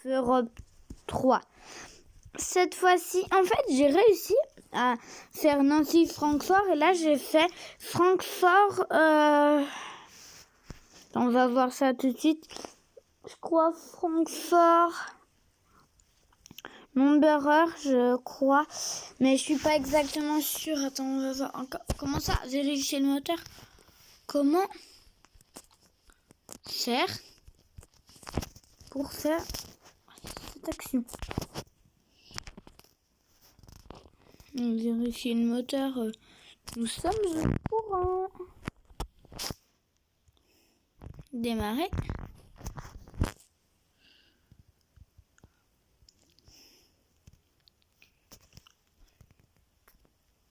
Europe 3. Cette fois-ci, en fait, j'ai réussi à faire Nancy-Francfort et là, j'ai fait Francfort. On va voir ça tout de suite. Je crois Francfort. Nomberer, je crois. Mais je suis pas exactement sûre. Attends, on va voir encore. Comment ça? Vérifier le moteur. Comment faire pour faire cette action? Vérifier le moteur. Nous sommes au courant. Démarrer.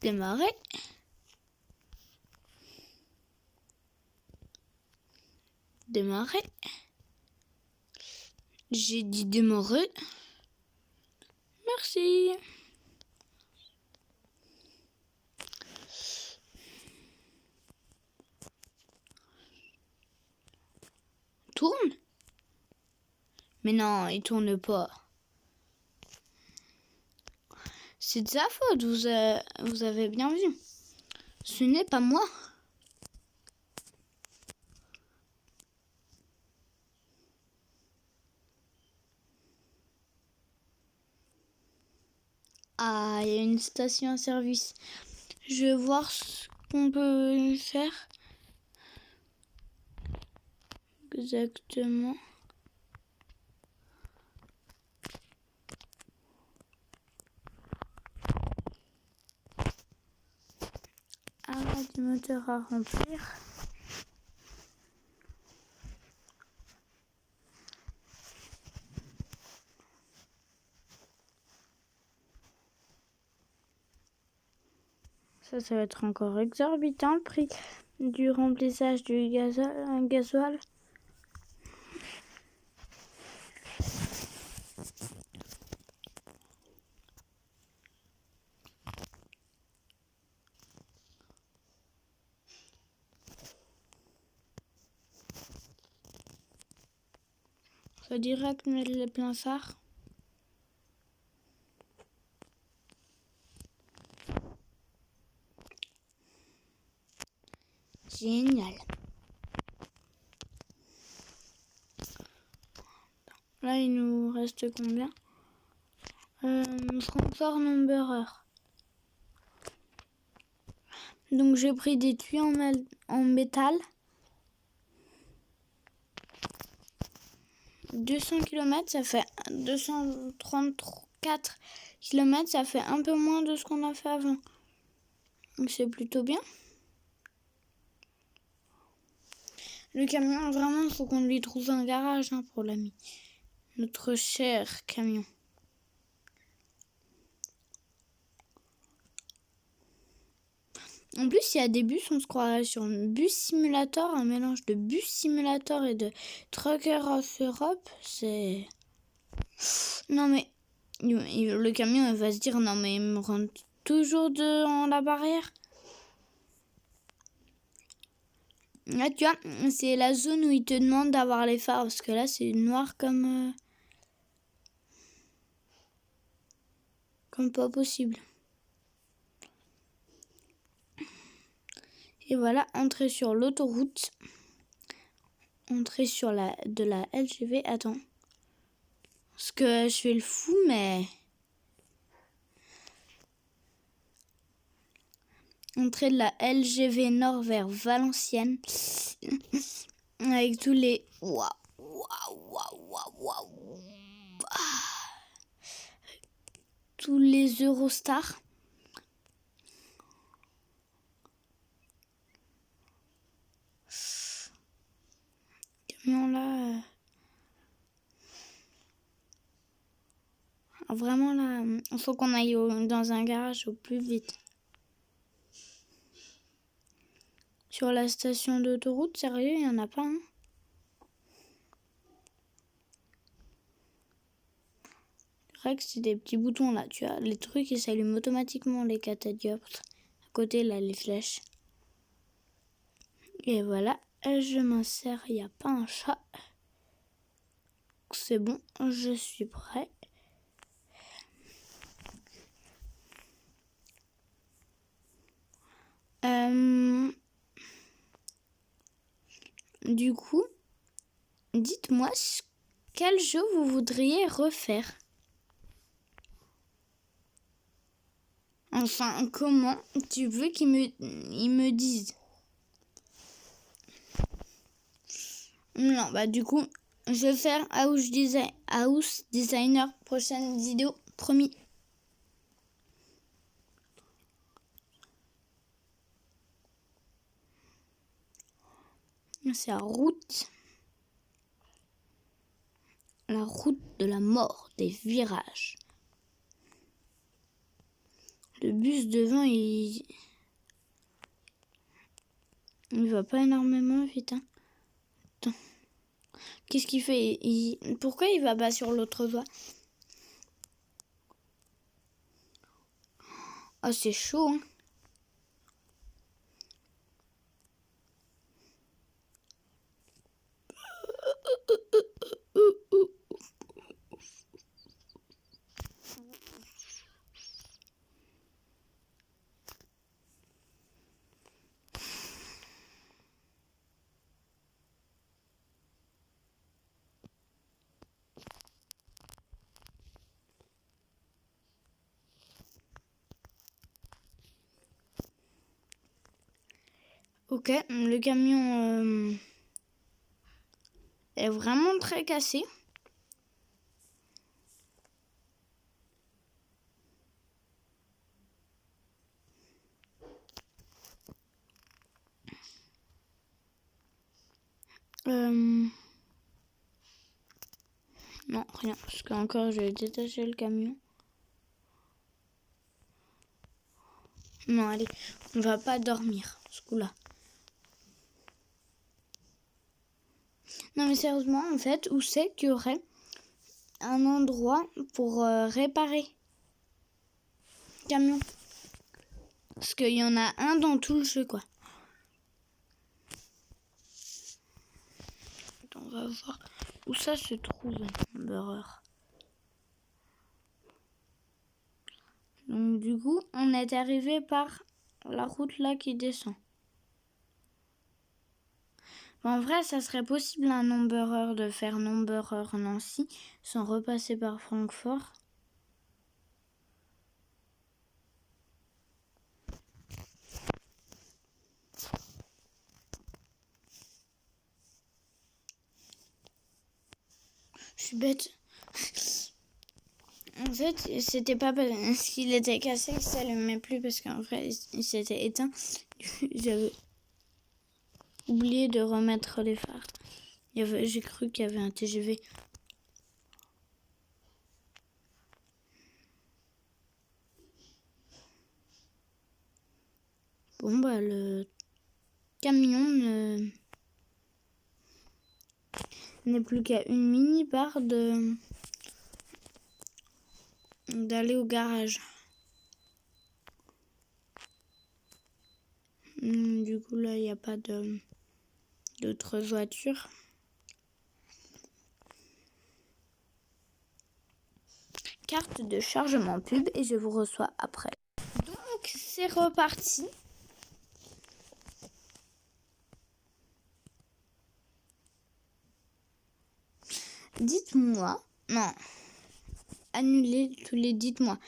Démarrer. Démarrer. J'ai dit démarrer. Merci. Tourne? Mais non, il tourne pas. C'est de sa faute, vous avez bien vu. Ce n'est pas moi. Ah, il y a une station service. Je vais voir ce qu'on peut faire. Exactement. Arrêt du moteur à remplir. Ça va être encore exorbitant le prix du remplissage du gasoil. Je vais direct mettre les pleins phares. Génial. Là, il nous reste combien? Francfort Nomberer. Donc, j'ai pris des tuyaux en métal. 200 km, ça fait 234 km, ça fait un peu moins de ce qu'on a fait avant. Donc, c'est plutôt bien. Le camion, vraiment, il faut qu'on lui trouve un garage pour l'ami. Notre cher camion. En plus, il y a des bus, on se croirait sur un bus simulator, un mélange de bus simulator et de Trucker of Europe. C'est... Non mais, le camion il va se dire, non mais il me rentre toujours devant la barrière. Là, tu vois, c'est la zone où il te demande d'avoir les phares, parce que là, c'est noir comme pas possible. Et voilà, entrée sur l'autoroute. Entrée sur de la LGV. Attends. Parce que je fais le fou, mais... Entrée de la LGV Nord vers Valenciennes. Avec tous les... Waouh, waouh, waouh, waouh, waouh. Tous les Eurostars. Camion là... Vraiment là, il faut qu'on aille dans un garage au plus vite. Sur la station d'autoroute, sérieux, il n'y en a pas un. C'est c'est des petits boutons là, tu vois. Les trucs, ils s'allument automatiquement, les catadioptres. À côté, là, les flèches. Et voilà, je m'insère, il n'y a pas un chat. c'est bon, je suis prêt. Du coup, dites-moi quel jeu vous voudriez refaire. Enfin, comment tu veux qu'ils me disent? Non, bah du coup, je vais faire House Designer prochaine vidéo, promis. C'est la route de la mort, des virages. Le bus devant, il va pas énormément vite. Hein. Attends. Qu'est-ce qu'il fait? Pourquoi il va pas sur l'autre voie? Ah, c'est chaud. Hein. Ok, le camion est vraiment très cassé. Non, rien, parce qu'encore je vais détacher le camion. Non, allez, on va pas dormir, ce coup-là. Non, mais sérieusement, en fait, où c'est qu'il y aurait un endroit pour réparer le camion? Parce qu'il y en a un dans tout le jeu, quoi. Attends, on va voir où ça se trouve, l'horreur. Donc, du coup, on est arrivé par la route là qui descend. En vrai, ça serait possible un Number de faire Number Nancy sans repasser par Francfort. Je suis bête. En fait, c'était pas parce qu'il était cassé que ça allumait plus, parce qu'en vrai, il s'était éteint. J'avais oublié de remettre les phares. J'ai cru qu'il y avait un TGV. Bon, bah, le camion n'est plus qu'à une mini-barre d'aller au garage. Du coup, là, il n'y a pas d'autres voitures. Carte de chargement pub et je vous reçois après. Donc, c'est reparti. Dites-moi. Non. Annulez tous les dites-moi.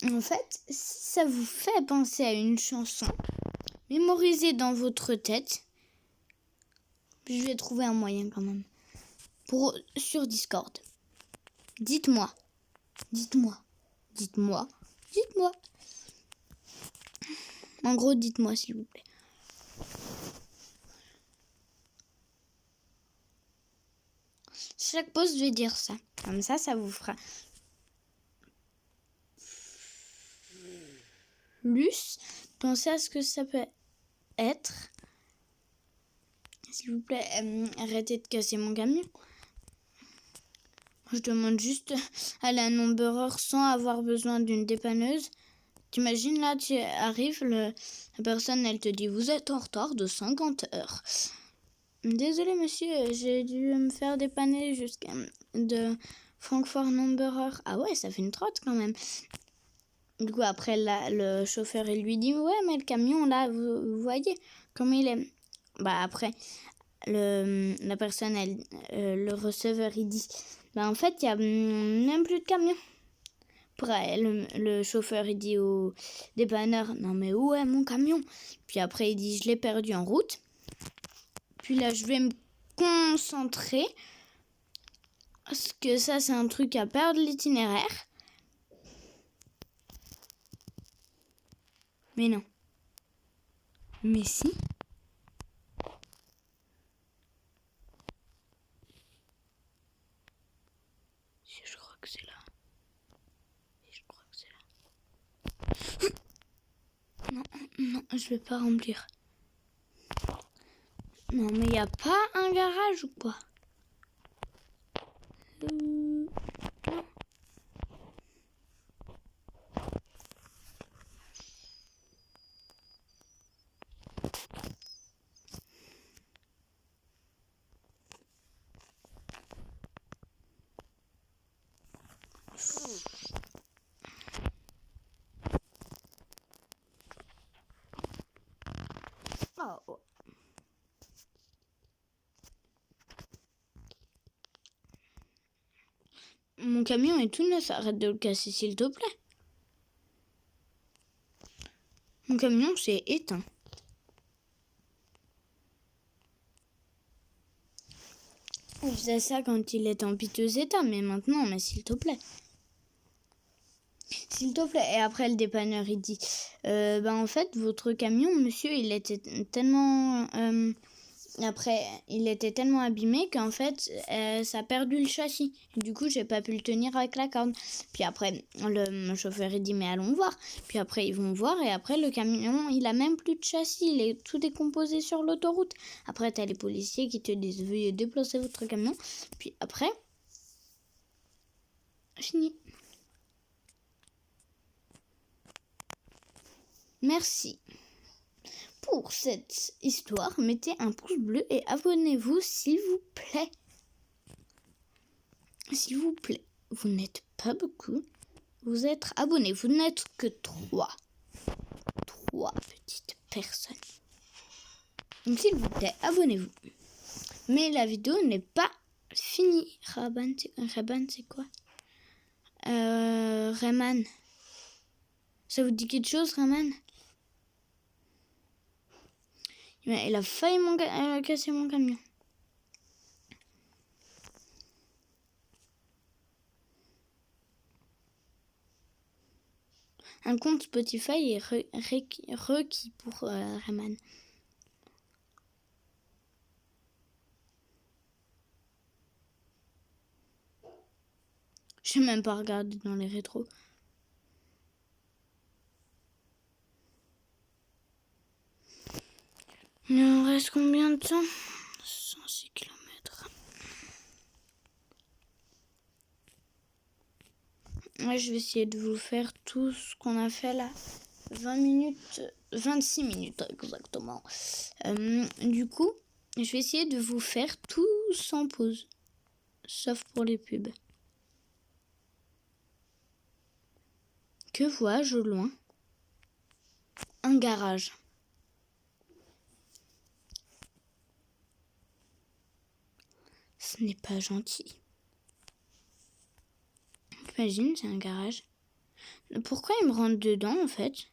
En fait, si ça vous fait penser à une chanson, mémorisez dans votre tête. Je vais trouver un moyen quand même. Sur Discord. Dites-moi. Dites-moi. Dites-moi. Dites-moi. En gros, dites-moi s'il vous plaît. Chaque pause, je vais dire ça. Comme ça, ça vous fera plus penser à ce que ça peut être. S'il vous plaît, arrêtez de casser mon camion. Je demande juste à la Number sans avoir besoin d'une dépanneuse. T'imagines là, tu arrives, la personne, elle te dit vous êtes en retard de 50 heures. Désolé monsieur, j'ai dû me faire dépanner jusqu'à de Francfort Numberer. Ah ouais, ça fait une trotte quand même. Du coup, après, le chauffeur, il lui dit, ouais, mais le camion, là, vous voyez comment il est. Bah, après, la personne, le receveur, il dit, bah, en fait, il n'y a même plus de camion. Après, le chauffeur, il dit au dépanneur, non, mais où est mon camion? Puis après, il dit, je l'ai perdu en route. Puis là, je vais me concentrer. Parce que ça, c'est un truc à perdre l'itinéraire. Mais non. Mais si. Si, je crois que c'est là. Si, je crois que c'est là. Non, non, je vais pas remplir. Non, mais il n'y a pas un garage ou quoi? Non. Oh. Mon camion est tout neuf, arrête de le casser s'il te plaît. Mon camion s'est éteint. Je faisais ça quand il était en piteux état, mais maintenant, mais s'il te plaît. S'il te plaît. Et après, le dépanneur, il dit, en fait, votre camion, monsieur, il était tellement... après, il était tellement abîmé qu'en fait, ça a perdu le châssis. Et du coup, j'ai pas pu le tenir avec la corde. Puis après, le chauffeur, il dit, mais allons voir. Puis après, ils vont voir. Et après, le camion, il a même plus de châssis. Il est tout décomposé sur l'autoroute. Après, t'as les policiers qui te disent, veuillez déplacer votre camion. Puis après, fini. Merci. Pour cette histoire, mettez un pouce bleu et abonnez-vous s'il vous plaît. S'il vous plaît, vous n'êtes pas beaucoup. Vous êtes abonnés, vous n'êtes que 3. 3 petites personnes. Donc s'il vous plaît, abonnez-vous. Mais la vidéo n'est pas finie. Raban, c'est quoi? Rayman. Ça vous dit quelque chose, Rayman? Il a failli casser mon camion. Un compte Spotify est requis pour Rayman. Je n'ai même pas regardé dans les rétros. Il en reste combien de temps? 106 km. Ouais, je vais essayer de vous faire tout ce qu'on a fait là. 26 minutes exactement. Du coup, je vais essayer de vous faire tout sans pause. Sauf pour les pubs. Que vois-je au loin? Un garage. Ce n'est pas gentil. Imagine, c'est un garage. Pourquoi il me rentre dedans en fait?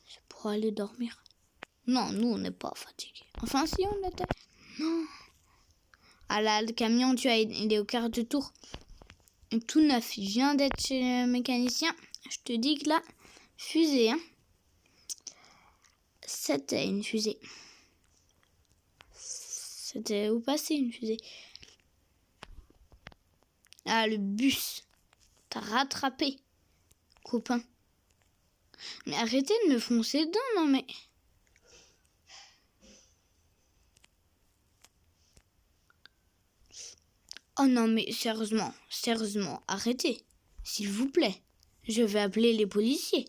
C'est pour aller dormir. Non, nous on n'est pas fatigués. Enfin si on était. Non. Ah là, le camion, tu vois, il est au quart de tour. Tout neuf. Il vient d'être chez le mécanicien. Je te dis que là, fusée, hein. C'était une fusée. C'était où passer une fusée? Ah, le bus. T'as rattrapé, copain. Mais arrêtez de me foncer dedans, non mais... Oh non mais sérieusement, arrêtez. S'il vous plaît. Je vais appeler les policiers.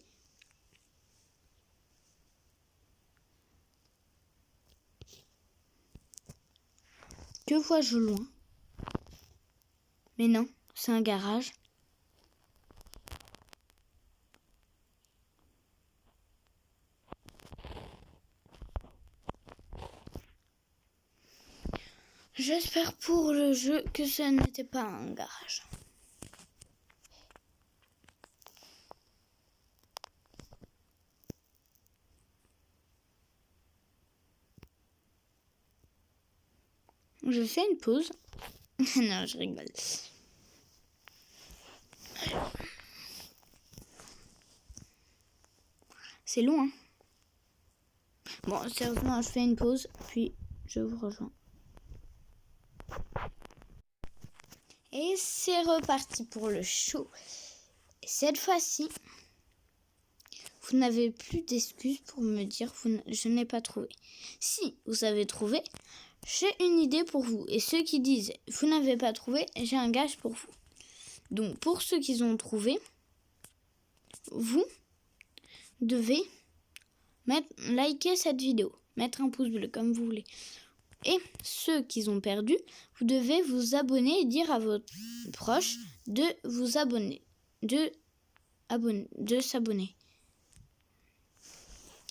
Que vois-je loin? Mais non, c'est un garage. J'espère pour le jeu que ce n'était pas un garage. Je fais une pause. Non, je rigole. C'est long, hein. Bon, sérieusement, je fais une pause, puis je vous rejoins. Et c'est reparti pour le show. Et cette fois-ci, vous n'avez plus d'excuses pour me dire je n'ai pas trouvé. Si vous avez trouvé, j'ai une idée pour vous. Et ceux qui disent vous n'avez pas trouvé, j'ai un gage pour vous. Donc pour ceux qui ont trouvé, vous devez liker cette vidéo, mettre un pouce bleu comme vous voulez. Et ceux qui ont perdu, vous devez vous abonner et dire à vos proches de vous abonner, de s'abonner.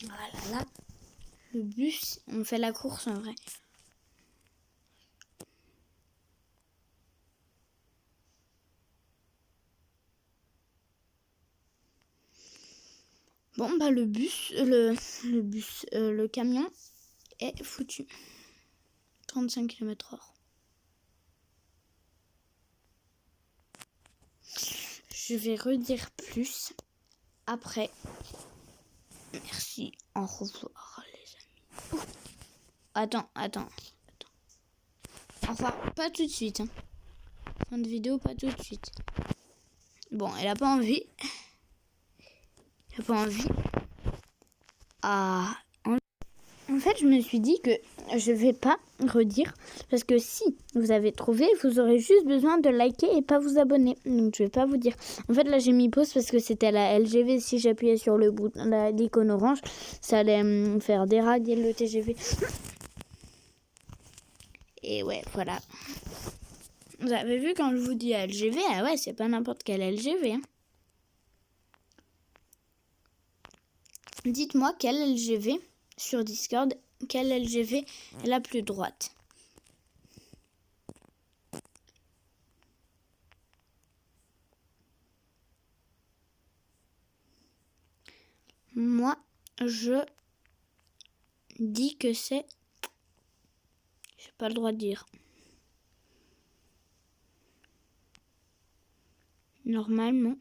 Voilà, là, le bus, on fait la course en vrai. Bon, bah le camion est foutu. 35 km/h. Je vais redire plus après. Merci, au revoir les amis. Attends. Au revoir, pas tout de suite. Hein. Fin de vidéo, pas tout de suite. Bon, elle a pas envie. Ah, en fait, je me suis dit que je vais pas redire parce que si vous avez trouvé, vous aurez juste besoin de liker et pas vous abonner. Donc je vais pas vous dire. En fait, là j'ai mis pause parce que c'était la LGV. Si j'appuyais sur le bouton, l'icône orange, ça allait me faire dérailler le TGV. Et ouais, voilà. Vous avez vu quand je vous dis LGV, ah ouais, c'est pas n'importe quel LGV. Hein. Dites-moi quel LGV sur Discord, quelle LGV est la plus droite. Moi, je dis que c'est... J'ai pas le droit de dire. Normalement.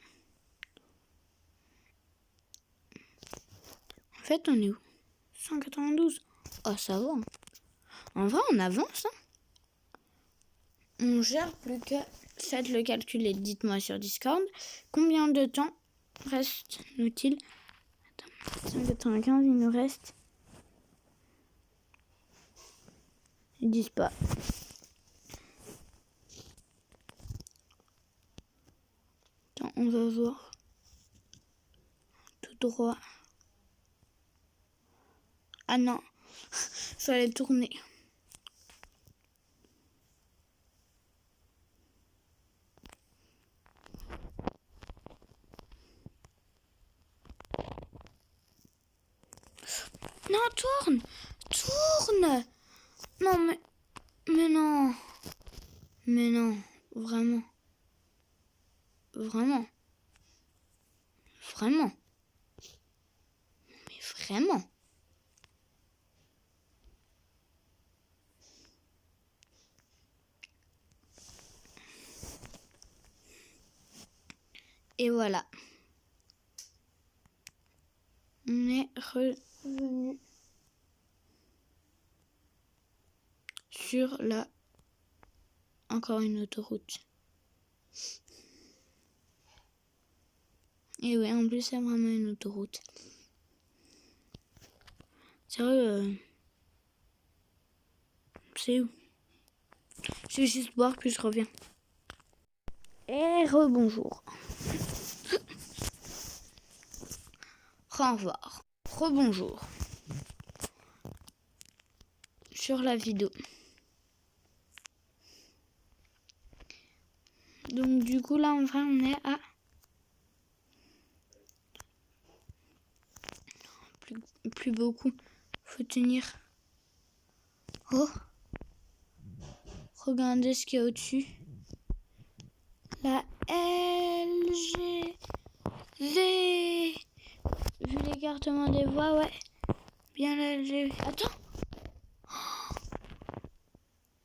En fait, on est où? 192. Oh, ça va. Hein. En vrai, on avance. Hein. On gère plus que... Faites le calcul et dites-moi sur Discord. Combien de temps reste-nous-t-il? 195, il nous reste... Ils disent pas. Attends, on va voir. Tout droit. Ah non, ça allait tourner. Non, tourne. Non, mais non. Mais non, vraiment. Mais vraiment. Et voilà. On est revenu sur encore une autoroute. Et ouais, en plus c'est vraiment une autoroute. Sérieux, c'est où? Je vais juste boire puis je reviens. Et rebonjour. Au revoir. Rebonjour. Sur la vidéo. Donc du coup là en vrai on est à plus beaucoup. Faut tenir. Oh, regardez ce qu'il y a au-dessus. La LGV. Vu l'écartement des voies, ouais. Bien la LGV. Attends.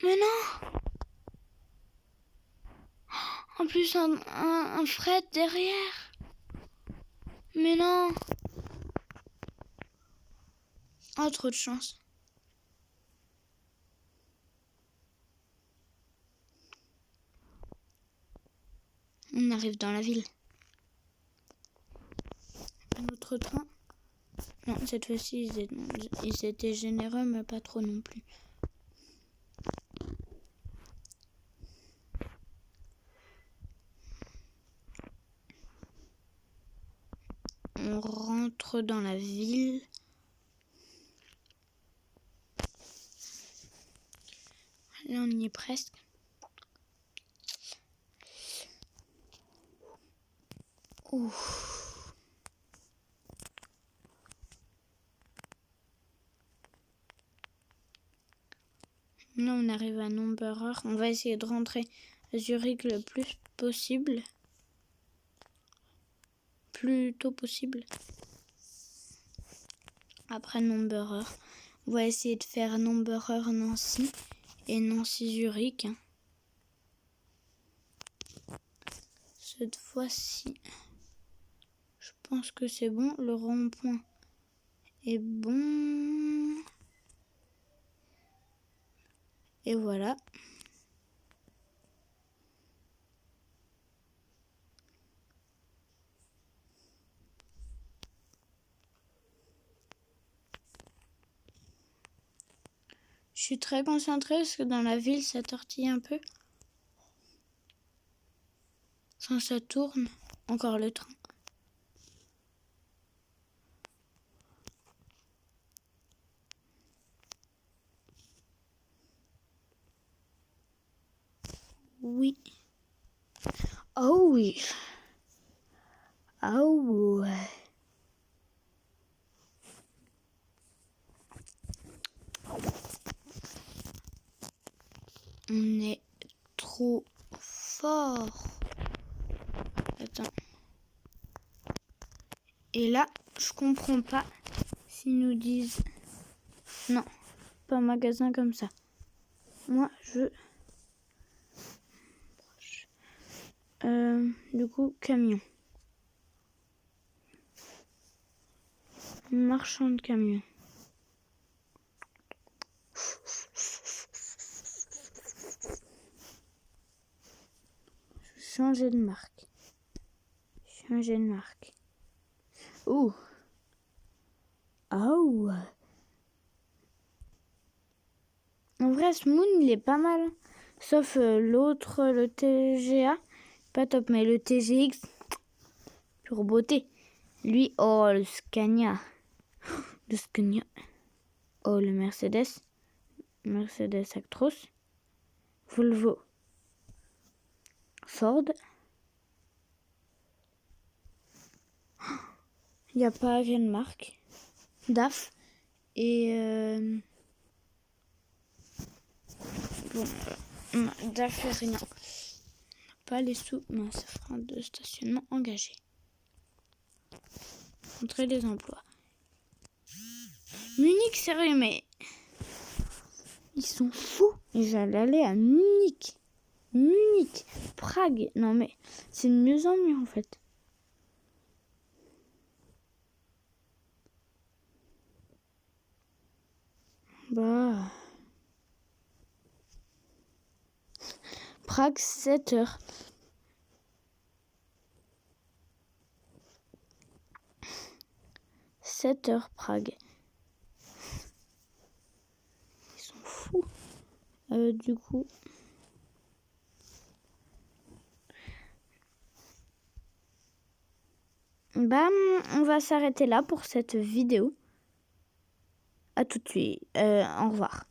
Mais non. En plus un fret derrière. Mais non. Oh, trop de chance. On arrive dans la ville. Un autre train. Non, cette fois-ci, ils étaient généreux, mais pas trop non plus. On rentre dans la ville. Là, on y est presque. Ouf. Là, on arrive à Nomberer. On va essayer de rentrer à Zurich le plus possible. Plus tôt possible. Après Nomberer. On va essayer de faire Nomberer-Nancy et Nancy-Zurich. Cette fois-ci, je pense que c'est bon. Le rond-point est bon. Et voilà. Je suis très concentrée parce que dans la ville, ça tortille un peu. Enfin, ça tourne. Encore le train. Oui. Oh oui. Oh ouais. On est trop fort. Attends. Et là, je comprends pas s'ils nous disent non, pas un magasin comme ça. Moi, je... du coup, camion. Marchand de camions. Changer de marque. Changer de marque. Ouh. Oh. En vrai, ce Moon, il est pas mal. Sauf l'autre, le TGA. Pas top, mais le TGX, pure beauté. Lui, oh, le Scania. Le Scania. Oh, le Mercedes. Mercedes Actros. Volvo. Ford. Il n'y a pas quelle marque. DAF. Et bon, DAF et rien. Pas les sous, mais ça fera de stationnement engagé. Montrer les emplois. Munich, sérieux, mais ils sont fous. J'allais aller à Munich. Munich, Prague. Non mais c'est de mieux en mieux en fait. Bah. Prague, 7 heures. Prague. Ils sont fous. Du coup. Bah, on va s'arrêter là pour cette vidéo. À tout de suite. Au revoir.